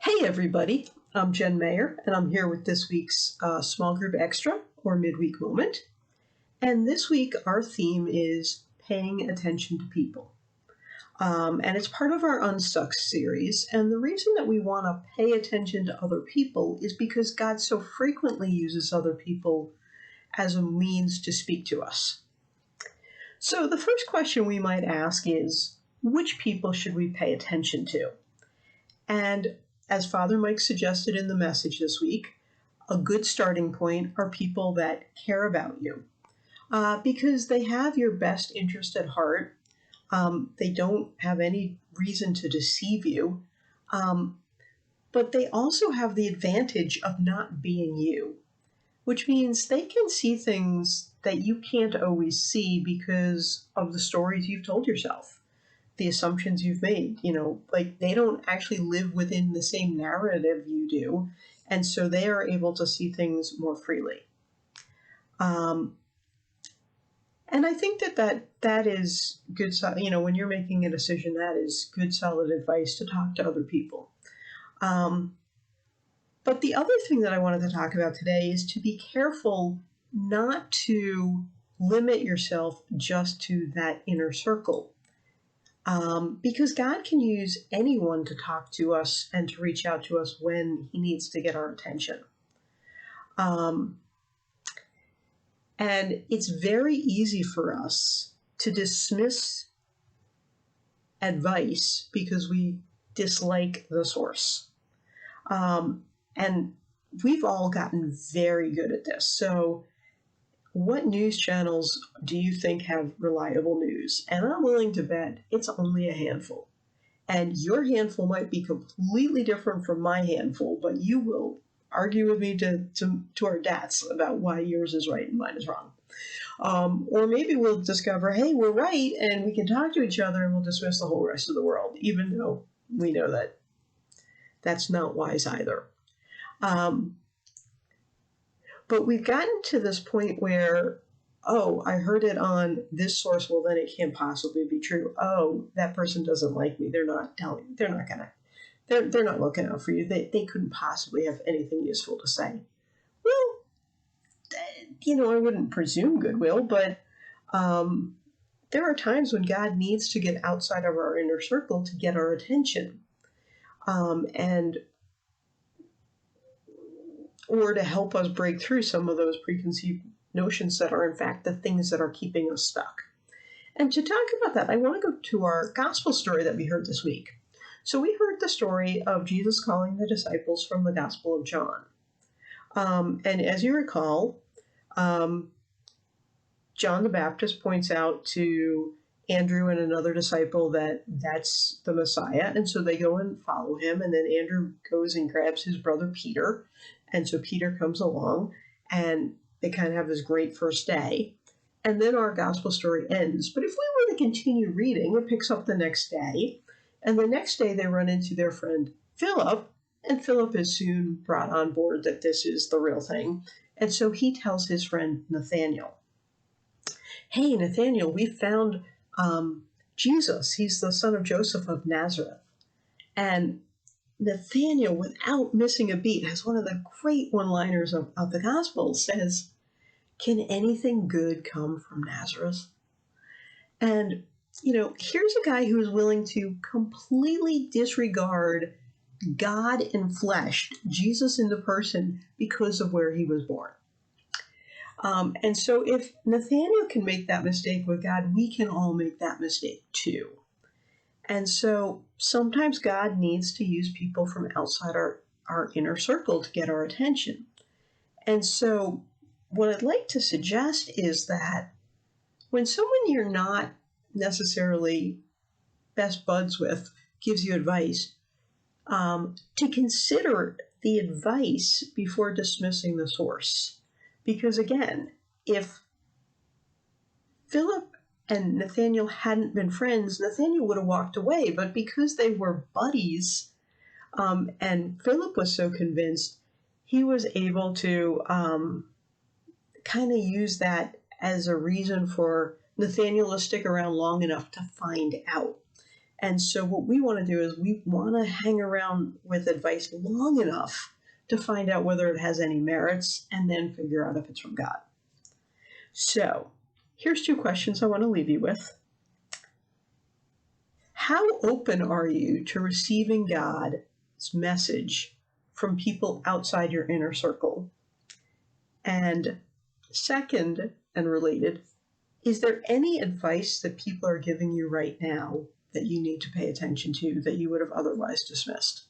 Hey everybody, I'm Jen Mayer, and I'm here with this week's Small Group Extra, or Midweek Moment. And this week our theme is paying attention to people. And it's part of our Unstuck series. And the reason that we want to pay attention to other people is because God so frequently uses other people as a means to speak to us. So the first question we might ask is, which people should we pay attention to? And as Father Mike suggested in the message this week, a good starting point are people that care about you because they have your best interest at heart. They don't have any reason to deceive you, but they also have the advantage of not being you, which means they can see things that you can't always see because of the stories you've told yourself, the assumptions you've made. Like they don't actually live within the same narrative you do, and so they are able to see things more freely. And I think that is good. When you're making a decision, that is good, solid advice to talk to other people. But the other thing that I wanted to talk about today is to be careful not to limit yourself just to that inner circle. Because God can use anyone to talk to us and to reach out to us when He needs to get our attention. And it's very easy for us to dismiss advice because we dislike the source. And we've all gotten very good at this. So what news channels do you think have reliable news? And I'm willing to bet it's only a handful. And your handful might be completely different from my handful, but you will argue with me to our deaths about why yours is right and mine is wrong. Or maybe we'll discover, hey, we're right, and we can talk to each other and we'll dismiss the whole rest of the world, even though we know that that's not wise either. But we've gotten to this point where, oh, I heard it on this source, well, then it can't possibly be true. Oh, that person doesn't like me. They're not telling me. They're not looking out for you. They couldn't possibly have anything useful to say. Well, I wouldn't presume goodwill, but there are times when God needs to get outside of our inner circle to get our attention. Or to help us break through some of those preconceived notions that are in fact the things that are keeping us stuck. And to talk about that, I want to go to our gospel story that we heard this week. So we heard the story of Jesus calling the disciples from the Gospel of John. And as you recall, John the Baptist points out to Andrew and another disciple that that's the Messiah. And so they go and follow him. And then Andrew goes and grabs his brother Peter. And so Peter comes along and they kind of have this great first day. And then our gospel story ends. But if we were to continue reading, it picks up the next day. And the next day they run into their friend Philip. And Philip is soon brought on board that this is the real thing. And so he tells his friend Nathaniel, hey, Nathaniel, we found Jesus. He's the son of Joseph of Nazareth. And Nathaniel, without missing a beat, has one of the great one-liners of the gospel, says, can anything good come from Nazareth? And, here's a guy who is willing to completely disregard God in flesh, Jesus in the person, because of where he was born. And so if Nathaniel can make that mistake with God, we can all make that mistake too. And so sometimes God needs to use people from outside our inner circle to get our attention. And so what I'd like to suggest is that when someone you're not necessarily best buds with gives you advice, to consider the advice before dismissing the source. Because again, if Philip and Nathaniel hadn't been friends, Nathaniel would have walked away. But because they were buddies, and Philip was so convinced, he was able to kind of use that as a reason for Nathaniel to stick around long enough to find out. And so what we want to do is we want to hang around with advice long enough to find out whether it has any merits and then figure out if it's from God. So here's 2 questions I want to leave you with. How open are you to receiving God's message from people outside your inner circle? And second, and related, is there any advice that people are giving you right now that you need to pay attention to that you would have otherwise dismissed?